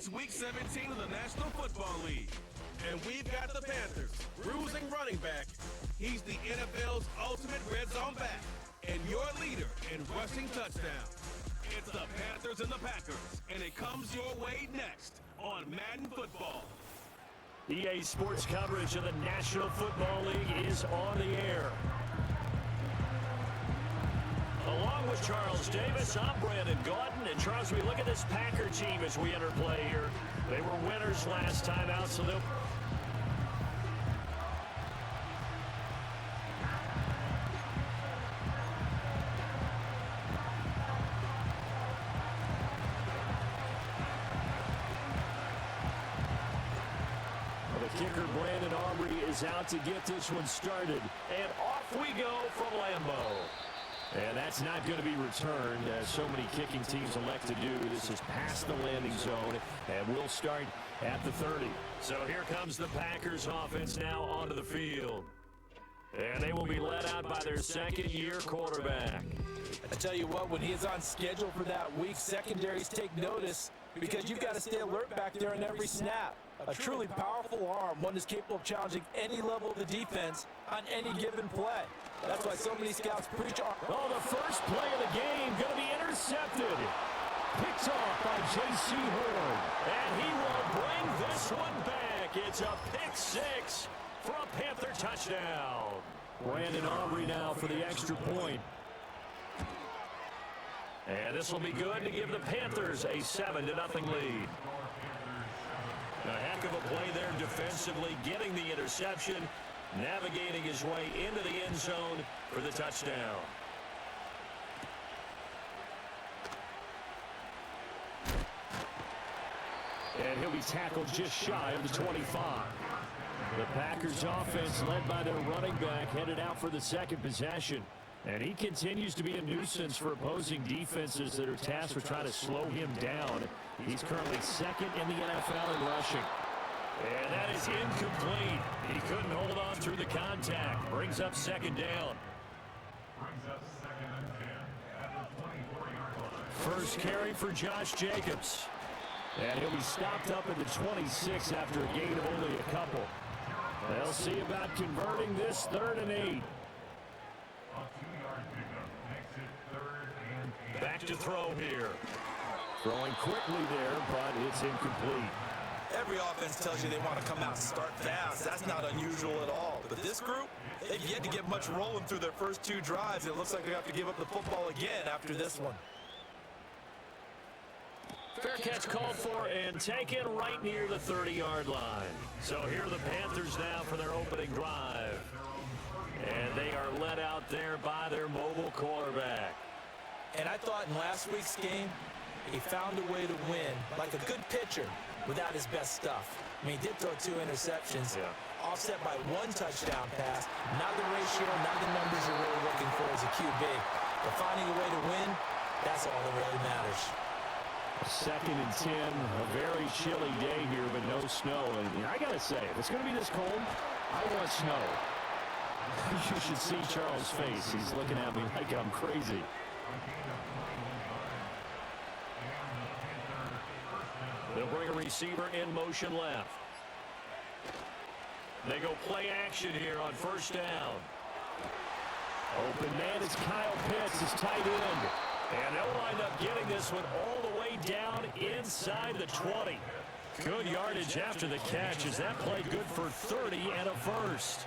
It's Week 17 of the National Football League. And we've got the Panthers, bruising running back. He's the NFL's ultimate red zone back and your leader in rushing touchdowns. It's the Panthers and the Packers, and it comes your way next on Madden Football. EA Sports coverage of the National Football League is on the air. Along with Charles Davis, I'm Brandon Gaudin. And Charles, we look at this Packer team as we enter play here. They were winners last time out, so they'll... The kicker, Brandon Aubrey, is out to get this one started. And off we go from Lambeau. And that's not going to be returned, as so many kicking teams elect to do. This is past the landing zone, and we'll start at the 30. So here comes the Packers offense now onto the field. And they will be led out by their second-year quarterback. I tell you what, when he is on schedule for that week, secondaries take notice because you've got to stay alert back there on every snap. A truly powerful arm, one that's capable of challenging any level of the defense on any given play. That's why so many scouts preach on. Oh, the first play of the game going to be intercepted. Picked off by J.C. Horn. And he will bring this one back. It's a pick six for a Panther touchdown. Brandon Aubrey now for the extra point. And this will be good to give the Panthers a 7-0 lead. A heck of a play there defensively, getting the interception, navigating his way into the end zone for the touchdown. And he'll be tackled just shy of the 25. The Packers offense, led by their running back, headed out for the second possession. And he continues to be a nuisance for opposing defenses that are tasked with trying to slow him down. He's currently second in the NFL in rushing. And that is incomplete. He couldn't hold on through the contact. Brings up second down. First carry for Josh Jacobs. And he'll be stopped up at the 26 after a gain of only a couple. They'll see about converting this 3rd and 8. Back to throw here. Throwing quickly there, but it's incomplete. Every offense tells you they want to come out and start fast. That's not unusual at all. But this group, they've yet to get much rolling through their first 2 drives. It looks like they have to give up the football again after this one. Fair catch called for and taken right near the 30-yard line. So here are the Panthers now for their opening drive. And they are led out there by their mobile quarterback. And I thought in last week's game, he found a way to win, like a good pitcher, without his best stuff. I mean, he did throw 2 interceptions, offset by 1 touchdown pass. Not the ratio, not the numbers you're really looking for as a QB. But finding a way to win, that's all that really matters. 2nd and 10, a very chilly day here, but no snow. And I got to say, if it's going to be this cold, I want snow. You should see Charles' face. He's looking at me like I'm crazy. They'll bring a receiver in motion left. They go play action here on 1st down. Open man is Kyle Pitts, his tight end. And they'll wind up getting this one all the way down inside the 20. Good yardage after the catch. Is that play good for 30 and a first?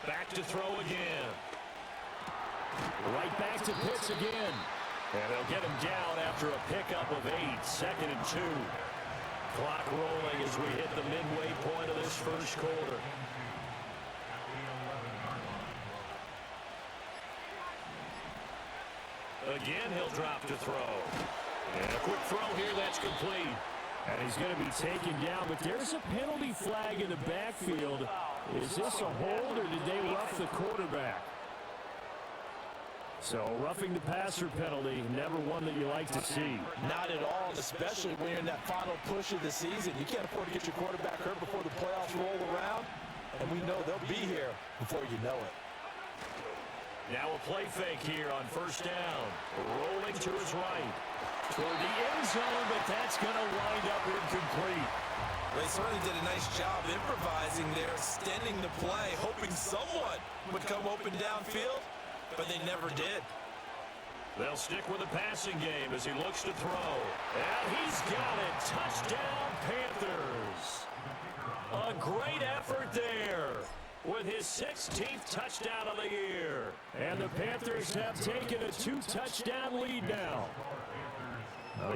Back to throw again. Right back to Pitts again. And they'll get him down after a pickup of 8. 2nd and 2. Clock rolling as we hit the midway point of this first quarter. Again, he'll drop to throw. And a quick throw here, that's complete. And he's going to be taken down, but there's a penalty flag in the backfield. Is this a hold, or did they rough the quarterback? So, roughing the passer penalty, never one that you like to see. Not at all, especially when you're in that final push of the season. You can't afford to get your quarterback hurt before the playoffs roll around. And we know they'll be here before you know it. Now a play fake here on first down. Rolling to his right. Toward the end zone, but that's going to wind up incomplete. They certainly did a nice job improvising there, extending the play, hoping someone would come open downfield, but they never did. They'll stick with the passing game as he looks to throw. And he's got it. Touchdown, Panthers. A great effort there with his 16th touchdown of the year. And the Panthers have taken a 2-touchdown lead now.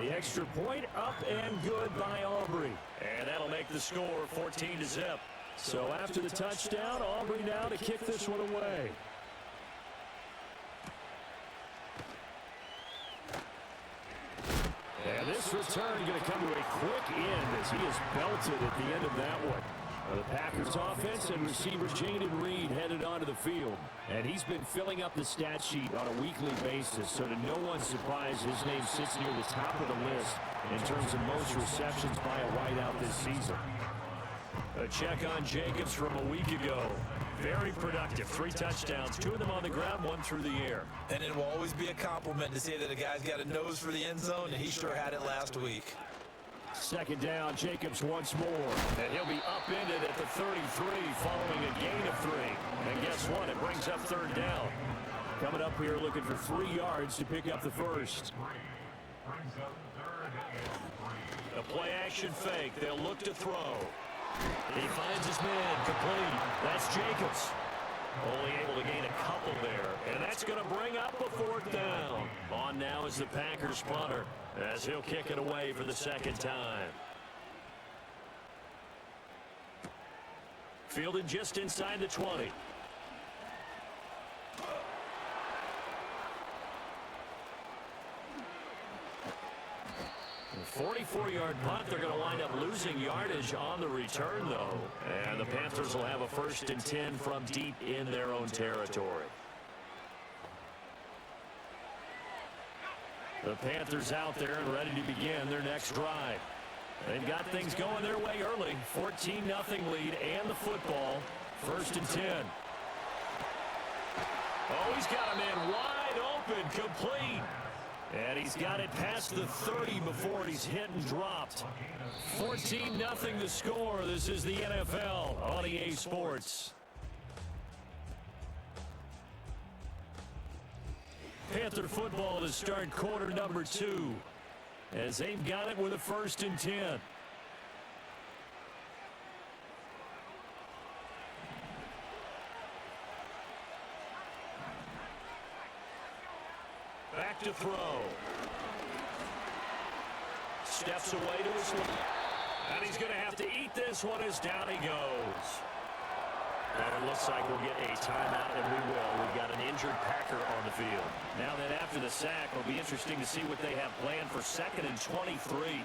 The extra point up and good by Aubrey. And that'll make the score 14-0. So after the touchdown, Aubrey now to kick this one away. And this return going to come to a quick end as he is belted at the end of that one. The Packers offense and receiver Jaden Reed headed onto the field. And he's been filling up the stat sheet on a weekly basis, so to no one's surprise, his name sits near the top of the list in terms of most receptions by a wideout this season. A check on Jacobs from a week ago. Very productive. 3 touchdowns, 2 of them on the ground, 1 through the air. And it will always be a compliment to say that a guy's got a nose for the end zone, and he sure had it last week. Second down, Jacobs once more. And he'll be upended at the 33 following a gain of 3. And guess what? It brings up third down. Coming up here looking for 3 yards to pick up the first. A play-action fake. They'll look to throw. He finds his man complete. That's Jacobs. Only able to gain a couple there. And that's going to bring up a 4th down. On now is the Packers punter as he'll kick it away for the second time. Fielded just inside the 20. 44-yard punt. They're going to wind up losing yardage on the return, though. And the Panthers will have a 1st and 10 from deep in their own territory. The Panthers out there and ready to begin their next drive. They've got things going their way early. 14-0 lead and the football. 1st and 10. Oh, he's got a man wide open, complete. And he's got it past the 30 before he's hit and dropped. 14-0 the score. This is the NFL on EA Sports. Panther football to start quarter number 2 as they've got it with a 1st and 10. Back to throw. Steps away to his left. And he's going to have to eat this one as down he goes. And it looks like we'll get a timeout, and we will. We've got an injured Packer on the field. Now that after the sack, it'll be interesting to see what they have planned for 2nd and 23.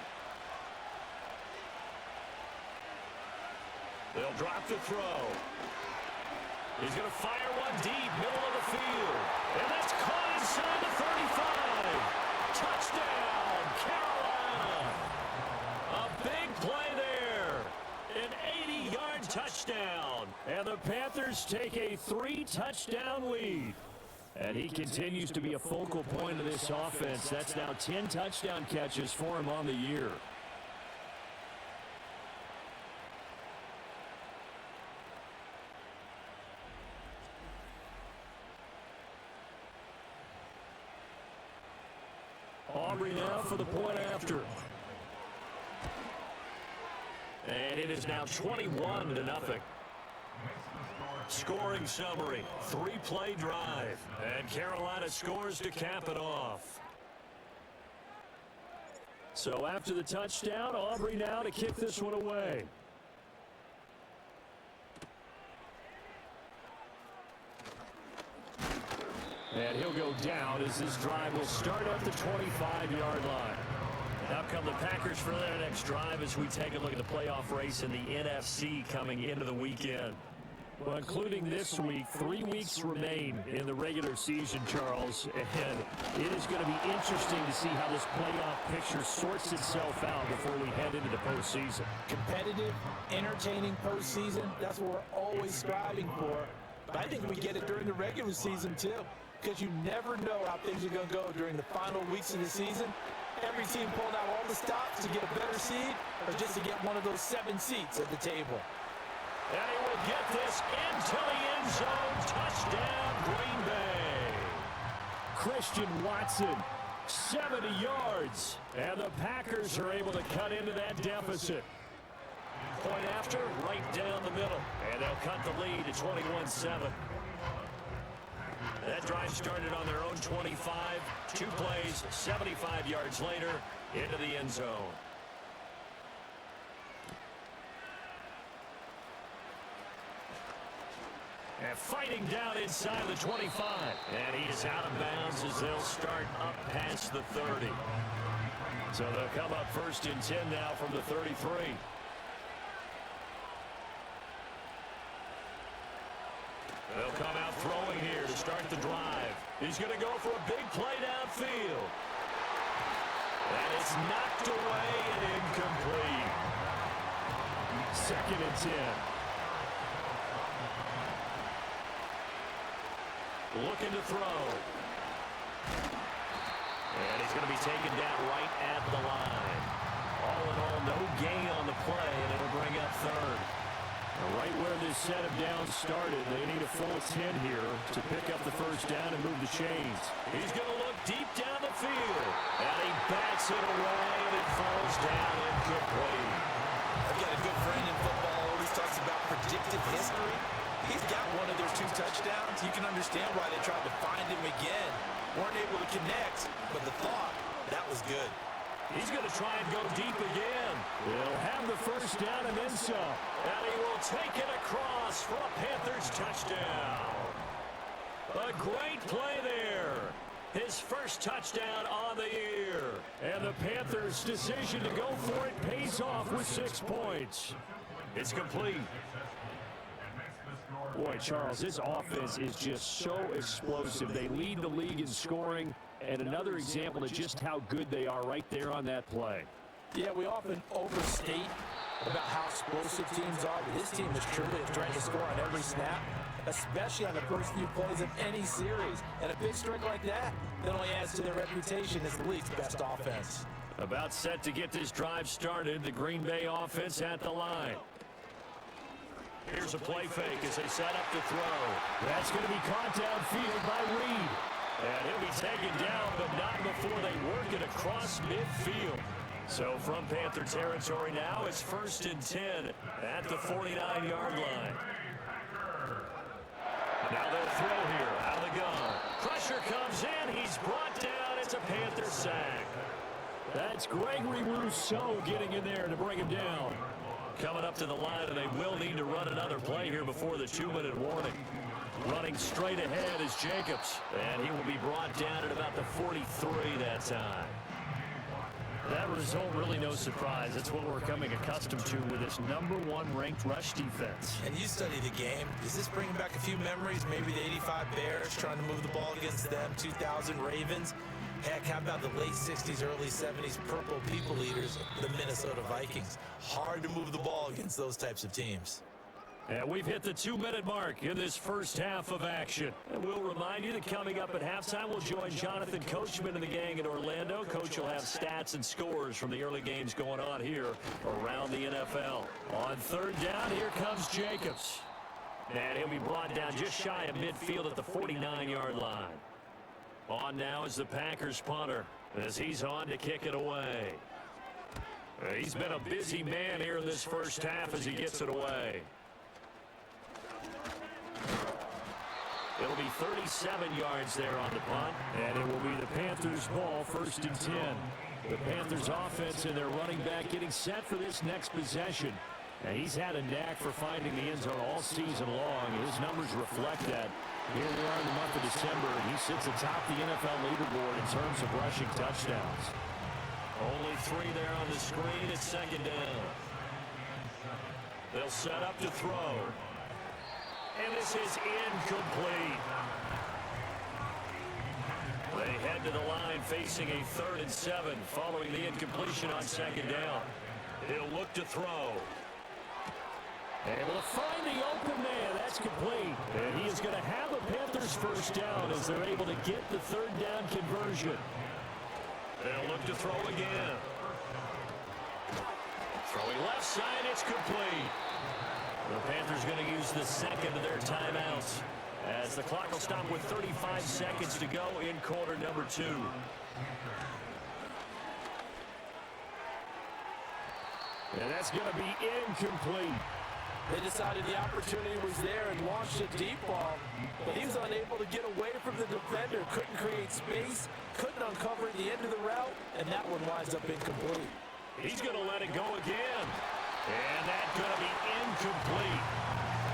They'll drop the throw. He's going to fire one deep, middle of the field. And that's caught inside the 35. Touchdown, Carolina. A big play there. An 80-yard touchdown. And the Panthers take a 3-touchdown lead. And he continues to be a focal point of this offense. That's now 10 touchdown catches for him on the year. Aubrey now for the point after. And it is now 21-0. Scoring summary, 3-play drive. And Carolina scores to cap it off. So after the touchdown, Aubrey now to kick this one away. And he'll go down as this drive will start at the 25-yard line. Now come the Packers for their next drive as we take a look at the playoff race in the NFC coming into the weekend. Well, including this week, 3 weeks remain in the regular season, Charles. And it is going to be interesting to see how this playoff picture sorts itself out before we head into the postseason. Competitive, entertaining postseason, that's what we're always striving for. But I think we get it during the regular season, too. because you never know how things are going to go during the final weeks of the season. Every team pulling out all the stops to get a better seed or just to get one of those 7 seats at the table. And he will get this into the end zone. Touchdown, Green Bay. Christian Watson, 70 yards. And the Packers are able to cut into that deficit. Point after, right down the middle. And they'll cut the lead to 21-7. That drive started on their own 25. 2 plays, 75 yards later, into the end zone. And fighting down inside the 25. And he is out of bounds as they'll start up past the 30. So they'll come up 1st and 10 now from the 33. They'll come out throwing here to start the drive. He's going to go for a big play downfield. And it's knocked away and incomplete. 2nd and 10. Looking to throw. And he's going to be taken down right at the line. All in all, no gain on the play, and it'll bring up 3rd. Right where this set of downs started, they need a full 10 here to pick up the 1st down and move the chains. He's going to look deep down the field. And he bats it away, and it falls down incomplete. I've got a good friend in football who always talks about predictive history. He's got one of their 2 touchdowns. You can understand why they tried to find him again. Weren't able to connect, but the thought, that was good. He's going to try and go deep again. He'll have the 1st down and then some. And he will take it across for a Panthers touchdown. A great play there. His 1st touchdown on the year. And the Panthers' decision to go for it pays off with 6 points. It's complete. Boy, Charles, this offense is just so explosive. They lead the league in scoring. And another example of just how good they are right there on that play. Yeah, we often overstate about how explosive teams are, but this team is truly trying to score on every snap, especially on the first few plays of any series. And a big strike like that only adds to their reputation as the league's best offense. About set to get this drive started, the Green Bay offense at the line. Here's a play fake as they set up to throw. That's going to be caught downfield by Reed. And he'll be taken down, but not before they work it across midfield. So from Panther territory now, it's 1st and 10 at the 49-yard line. Now they'll throw here out of the gun. Pressure comes in. He's brought down. It's a Panther sack. That's Gregory Rousseau getting in there to bring him down. Coming up to the line, and they will need to run another play here before the 2-minute warning. Running straight ahead is Jacobs, and he will be brought down at about the 43 that time. That result really no surprise. That's what we're coming accustomed to with this #1 ranked rush defense. And you study the game. Does this bring back a few memories? Maybe the 85 Bears trying to move the ball against them, 2000 Ravens. Heck, how about the late 60s, early 70s purple people eaters, the Minnesota Vikings? Hard to move the ball against those types of teams. And we've hit the 2-minute mark in this first half of action. And we'll remind you that coming up at halftime, we'll join Jonathan Coachman and the gang in Orlando. Coach will have stats and scores from the early games going on here around the NFL. On 3rd down, here comes Jacobs. And he'll be brought down just shy of midfield at the 49-yard line. On now is the Packers punter as he's on to kick it away. He's been a busy man here in this first half as he gets it away. It'll be 37 yards there on the punt, and it will be the Panthers' ball, 1st and 10. The Panthers' offense and their running back getting set for this next possession. And he's had a knack for finding the end zone all season long. His numbers reflect that. Here we are in the month of December, and he sits atop the NFL leaderboard in terms of rushing touchdowns. Only 3 there on the screen. It's 2nd down. They'll set up to throw. And this is incomplete. They head to the line facing a 3rd and 7 following the incompletion on 2nd down. He'll look to throw. Able to find the open man. That's complete. And he is going to have a Panthers first down as they're able to get the third down conversion. They'll look to throw again. Throwing left side, it's complete. The Panthers going to use the second of their timeouts as the clock will stop with 35 seconds to go in quarter number 2. And that's going to be incomplete. They decided the opportunity was there and launched a deep ball, but he was unable to get away from the defender, couldn't create space, couldn't uncover the end of the route, and that one winds up incomplete. He's going to let it go again. And that's going to be incomplete.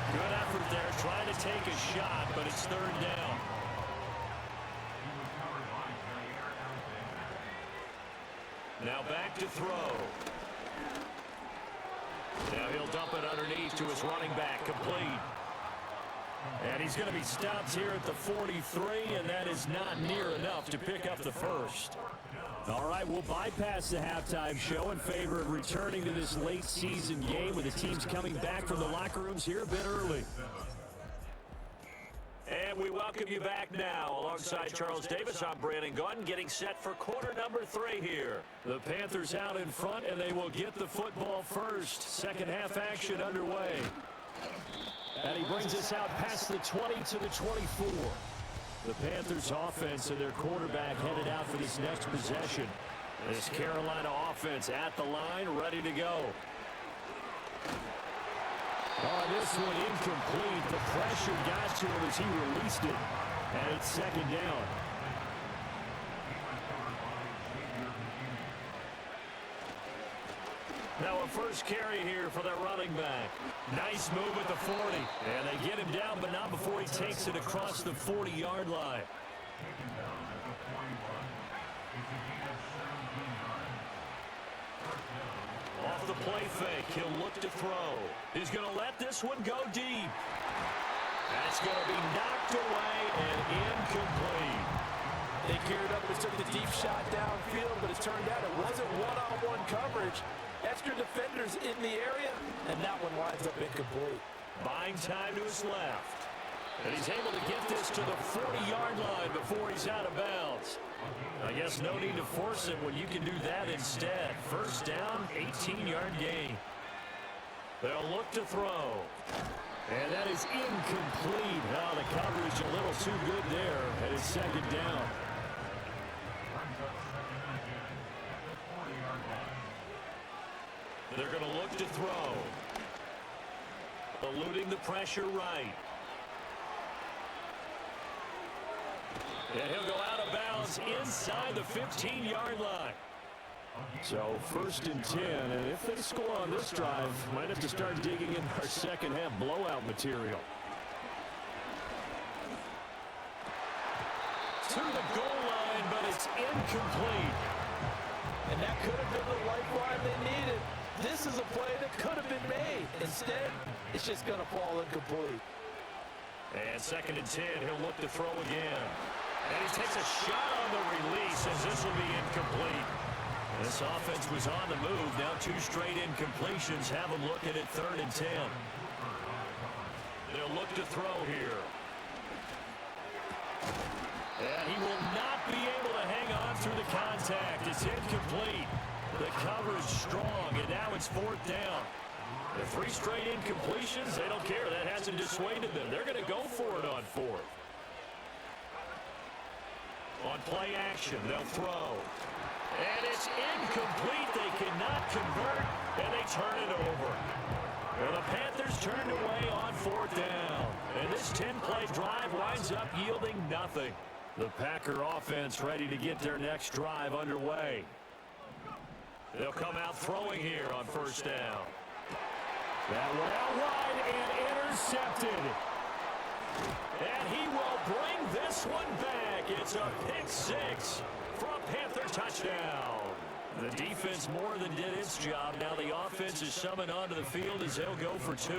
Good effort there, trying to take a shot, but it's third down. Now back to throw. Now he'll dump it underneath to his running back, complete. And he's going to be stopped here at the 43, and that is not near enough to pick up the first. All right, we'll bypass the halftime show in favor of returning to this late season game with the teams coming back from the locker rooms here a bit early. And we welcome you back now. Alongside Charles Davis, I'm Brandon Gordon, getting set for quarter number 3 here. The Panthers out in front, and they will get the football first. Second half action underway. And he brings us out past the 20 to the 24. The Panthers offense and their quarterback headed out for this next possession. This Carolina offense at the line, ready to go. Oh, this one incomplete. The pressure got to him as he released it. And it's second down. Now a first carry here for that running back. Nice move at the 40. And they get him down, but not before he takes it across the 40-yard line. Off the play fake, he'll look to throw. He's going to let this one go deep. That's going to be knocked away and incomplete. They geared up and took the deep shot downfield, but it turned out it wasn't one-on-one coverage. Extra defenders in the area, and that one winds up incomplete. Buying time to his left. And he's able to get this to the 40-yard line before he's out of bounds. I guess no need to force it when you can do that instead. First down, 18-yard gain. They'll look to throw. And that is incomplete. Oh, the coverage a little too good there, and it's second down. They're going to look to throw. Eluding the pressure right. And he'll go out of bounds inside the 15-yard line. So first and 10, and if they score on this drive, might have to start digging in our second half blowout material. To the goal line, but it's incomplete. And that could have been the lifeline they needed. This is a play that could have been made. Instead, it's just going to fall incomplete. And second and 10, he'll look to throw again. And he takes a shot on the release as this will be incomplete. This offense was on the move. Now 2 straight incompletions have them looking at third and 10. They'll look to throw here. And he will not be able to hang on through the contact. It's incomplete. The coverage strong, and now it's fourth down. The 3 straight incompletions, they don't care. That hasn't dissuaded them. They're going to go for it on fourth. On play action, they'll throw. And it's incomplete. They cannot convert, and they turn it over. Well, the Panthers turned away on fourth down. And this 10-play drive winds up yielding nothing. The Packer offense ready to get their next drive underway. They'll come out throwing here on first down. That one out wide and intercepted. And he will bring this one back. It's a pick 6 for a Panther touchdown. The defense more than did its job. Now the offense is summoned onto the field as they'll go for 2.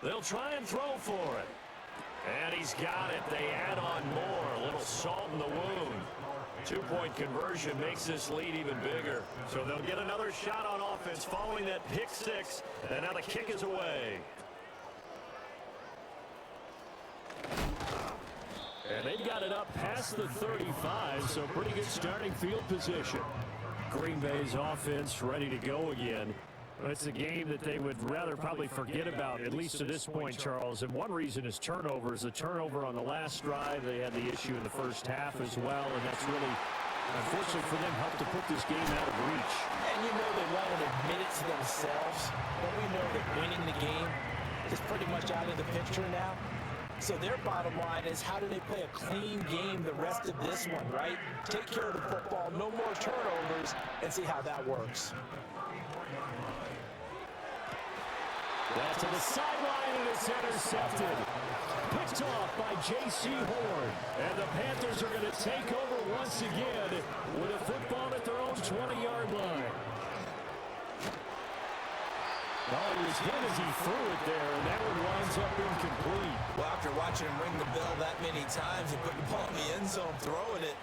They'll try and throw for it. And he's got it. They add on more. A little salt in the wound. Two-point conversion makes this lead even bigger. So they'll get another shot on offense following that pick six. And now the kick is away. And they've got it up past the 35, so pretty good starting field position. Green Bay's offense ready to go again. It's a game that they would rather probably forget about, at least to this point, Charles. And one reason is turnovers. The turnover on the last drive, they had the issue in the first half as well, and that's really, unfortunately for them, helped to put this game out of reach. And you know they won't admit it to themselves, but we know that winning the game is pretty much out of the picture now. So their bottom line is, how do they play a clean game the rest of this one, right? Take care of the football, no more turnovers, and see how that works. That's to the sideline, and it's intercepted. Picked off by J.C. Horn. And the Panthers are going to take over once again with a football at their own 20-yard line. Oh, he was hit as he threw it there, and that one winds up incomplete. Well, after watching him ring the bell that many times and put the ball in the end zone, throwing it,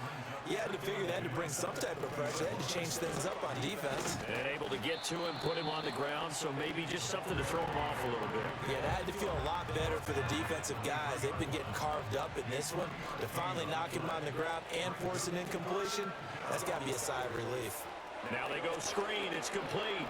you had to figure they had to bring some type of pressure. They had to change things up on defense. And able to get to him, put him on the ground, so maybe just something to throw him off a little bit. Yeah, that had to feel a lot better for the defensive guys. They've been getting carved up in this one. To finally knock him on the ground and force an incompletion, that's got to be a sigh of relief. Now they go screen. It's complete.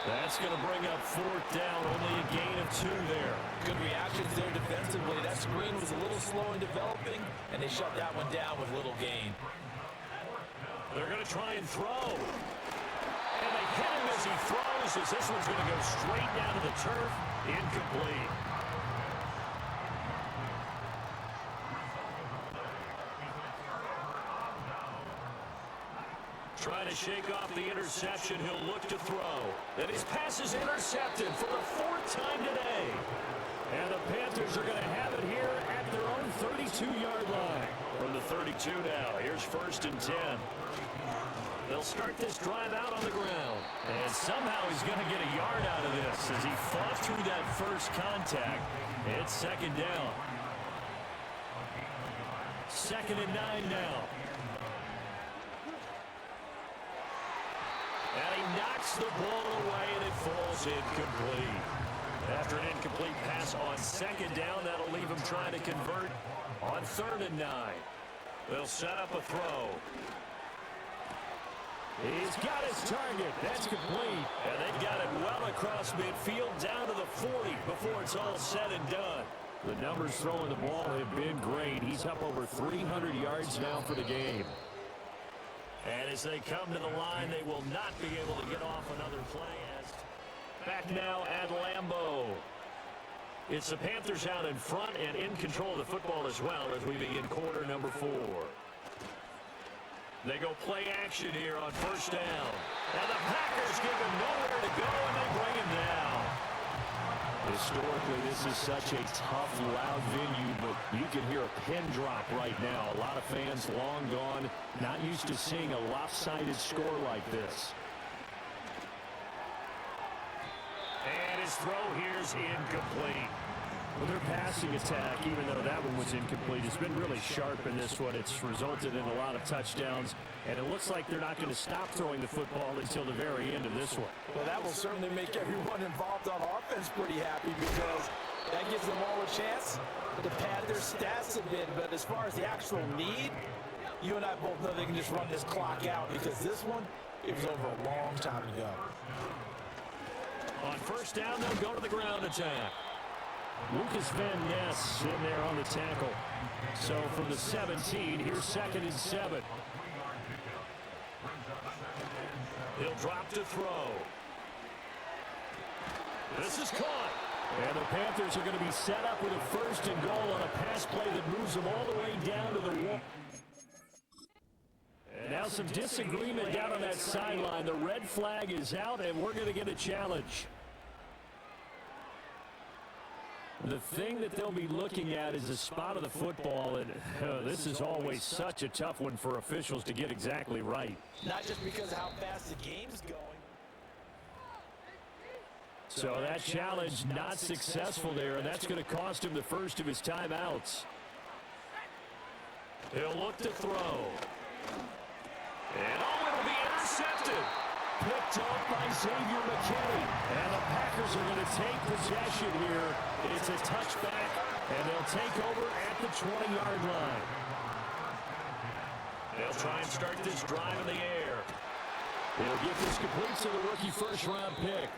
That's going to bring up fourth down. Only a gain of 2 there. Good reactions there defensively. That screen was a little slow in developing, and they shut that one down with little gain. They're going to try and throw. And they hit him as he throws, as this one's going to go straight down to the turf. Incomplete. Trying to shake off the interception. He'll look to throw. And his pass is intercepted for the 4th time today. And the Panthers are going to have it here at their own 32-yard line. From the 32 now. Here's 1st and 10. They'll start this drive out on the ground. And somehow he's going to get a yard out of this as he fought through that first contact. It's 2nd down. 2nd and 9 now. And he knocks the ball away, and it falls incomplete. After an incomplete pass on 2nd down, that'll leave him trying to convert on 3rd and 9. They'll set up a throw. He's got his target. That's complete. And they've got it well across midfield down to the 40 before it's all said and done. The numbers throwing the ball have been great. He's up over 300 yards now for the game. And as they come to the line, they will not be able to get off another play. Back now at Lambeau. It's the Panthers out in front and in control of the football as well as we begin quarter number 4. They go play action here on 1st down. And the Packers give him nowhere to go, and they bring him down. Historically, this is such a tough, loud venue, but you can hear a pin drop right now. A lot of fans long gone, not used to seeing a lopsided score like this. And his throw here's incomplete. Well, their passing attack, even though that one was incomplete, has been really sharp in this one. It's resulted in a lot of touchdowns, and it looks like they're not going to stop throwing the football until the very end of this one. Well, that will certainly make everyone involved on offense pretty happy because that gives them all a chance to pad their stats a bit. But as far as the actual need, you and I both know they can just run this clock out because this one, it was over a long time ago. On 1st down, they'll go to the ground attack. Lucas Van Ness in there on the tackle. So from the 17, here's 2nd and 7. He'll drop to throw. This is caught. And the Panthers are going to be set up with a 1st and goal on a pass play that moves them all the way down to the wall. And now some disagreement down on that sideline. The red flag is out, and we're going to get a challenge. The thing that they'll be looking at is the spot of the football, and this is always such a tough one for officials to get exactly right. Not just because of how fast the game's going. So that challenge not successful there, and that's going to cost him the first of his timeouts. He'll look to throw. And it'll be intercepted. Picked up by Xavier McKinney. And the Packers are going to take possession here. It's a touchback, and they'll take over at the 20-yard line. They'll try and start this drive in the air. He'll get this complete to the rookie first-round pick.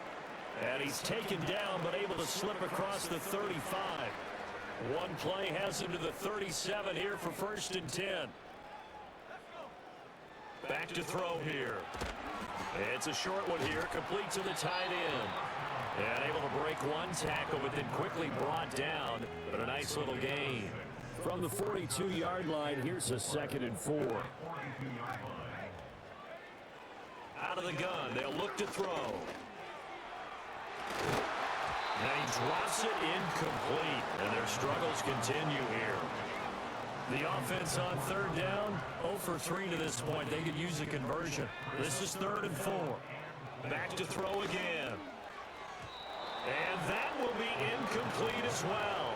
And he's taken down, but able to slip across the 35. One play has him to the 37 here for 1st and 10. Back to throw here. It's a short one here, complete to the tight end. And able to break one tackle, but then quickly brought down. But a nice little gain. From the 42-yard line, here's a 2nd and 4. Out of the gun, they'll look to throw. And he drops it incomplete, and their struggles continue here. The offense on 3rd down, 0 for 3 to this point. They could use a conversion. This is 3rd and 4. Back to throw again. And that will be incomplete as well.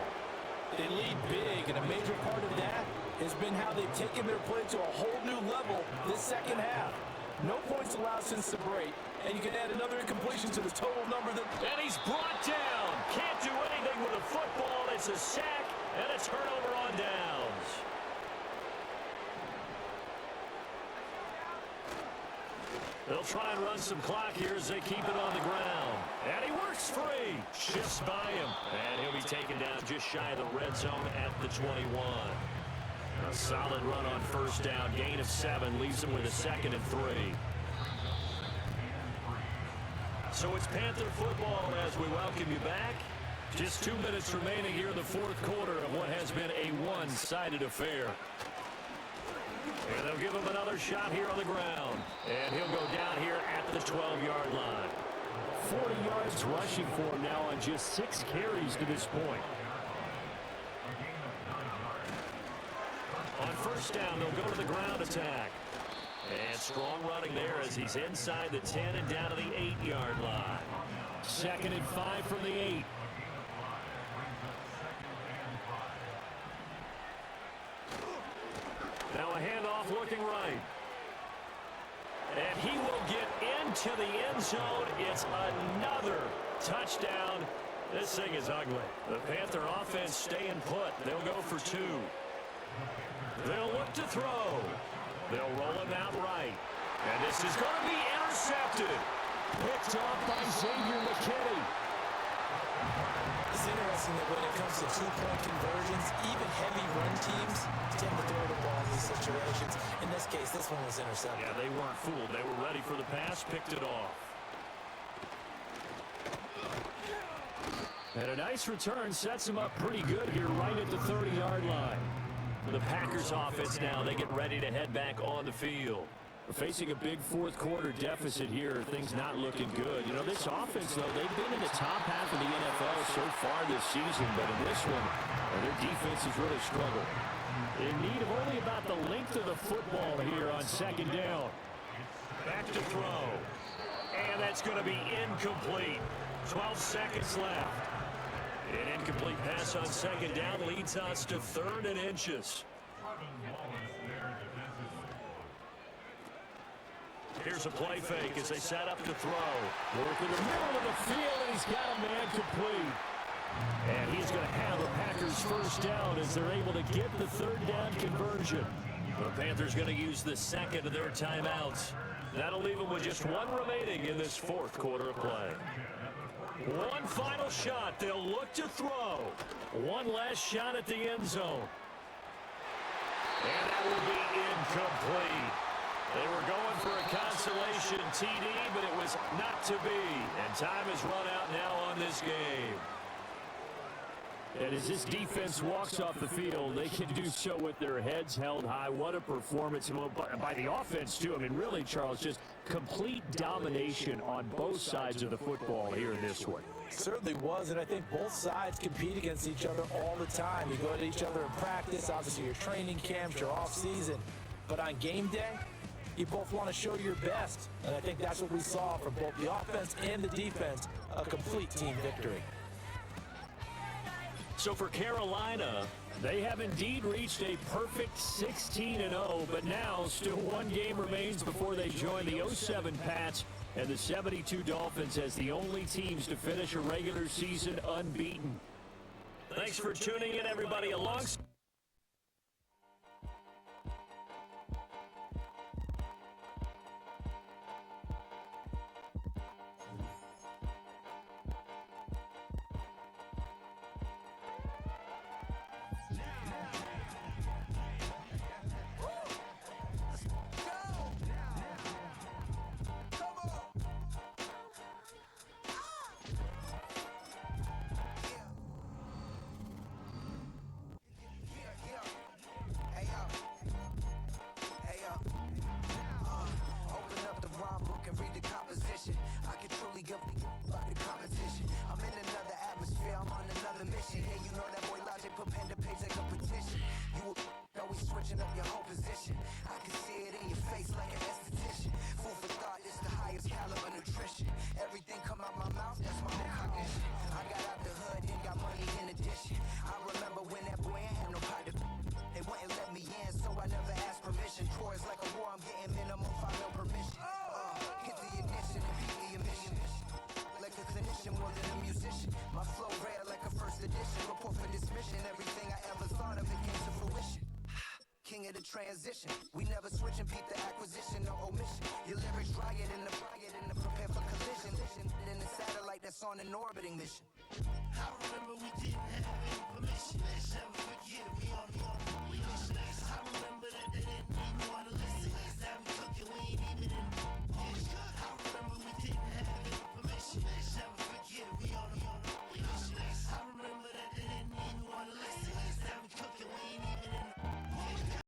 They lead big, and a major part of that has been how they've taken their play to a whole new level this second half. No points allowed since the break, and you can add another incompletion to the total number that... And he's brought down. Can't do anything with a football. It's a sack and a turnover on downs. They'll try and run some clock here as they keep it on the ground. And he works free. Shifts by him. And he'll be taken down just shy of the red zone at the 21. A solid run on 1st down. Gain of 7 leaves him with a 2nd and 3. So it's Panther football as we welcome you back. Just 2 minutes remaining here in the 4th quarter of what has been a one-sided affair. And they'll give him another shot here on the ground. And he'll go down here at the 12-yard line. 40 yards rushing for him now on just 6 carries to this point. On 1st down, they'll go to the ground attack. And strong running there as he's inside the 10 and down to the 8-yard line. 2nd and 5 from the 8. Now a handoff looking right. And he will get into the end zone. It's another touchdown. This thing is ugly. The Panther offense staying put. They'll go for 2. They'll look to throw. They'll roll him out right. And this is going to be intercepted. Picked off by Xavier McKinney. It's interesting that when it comes to 2-point conversions, even heavy run teams tend to throw the ball in these situations. In this case, this one was intercepted. Yeah, they weren't fooled. They were ready for the pass, picked it off. And a nice return sets him up pretty good here right at the 30-yard line. For the Packers offense now, they get ready to head back on the field. We're facing a big 4th quarter deficit here. Things not looking good. You know, this offense, though, they've been in the top half of the NFL so far this season, but in this one, their defense has really struggled. In need of only about the length of the football here on 2nd down. Back to throw. And that's going to be incomplete. 12 seconds left. An incomplete pass on 2nd down leads us to 3rd and inches. Here's a play fake as they set up to throw. Work in the middle of the field, and he's got a man complete. And he's going to have the Packers 1st down as they're able to get the 3rd down conversion. The Panthers going to use the 2nd of their timeouts. That'll leave them with just 1 remaining in this 4th quarter of play. One final shot. They'll look to throw. One last shot at the end zone. And that will be incomplete. They were going for a consolation TD, but it was not to be. And time has run out now on this game. And as this defense walks off the field, they can do so with their heads held high. What a performance by the offense, too. I mean, really, Charles, just complete domination on both sides of the football here in this one. Certainly was, and I think both sides compete against each other all the time. You go to each other in practice, obviously your training camps, your off-season. But on game day, you both want to show your best. And I think that's what we saw from both the offense and the defense, a complete team victory. So for Carolina, They have indeed reached a perfect 16-0, but now still one game remains before they join the 07 Pats and the 72 Dolphins as the only teams to finish a regular season unbeaten. Thanks for tuning in, everybody. Alongside up your whole position. I can see it in your face like an esthetician. Food for thought is the highest caliber nutrition. Everything come out my mouth, that's my own cognition. I got out the hood and got money in addition. I remember when that boy ain't had no pot to. They wouldn't let me in, so I never asked permission. Tours like a war, I'm getting minimum final permission. Hit the ignition and beat the emission. Like a clinician more than a musician. My flow rare like a first edition. Report for this mission. Everything I ever thought of, it came to fruition. King of the transition. We never switch and beat the acquisition, no omission. Your lyrics riot in the prepare for collision. In the satellite that's on an orbiting mission. I remember we didn't have any permission. Let's never forget we on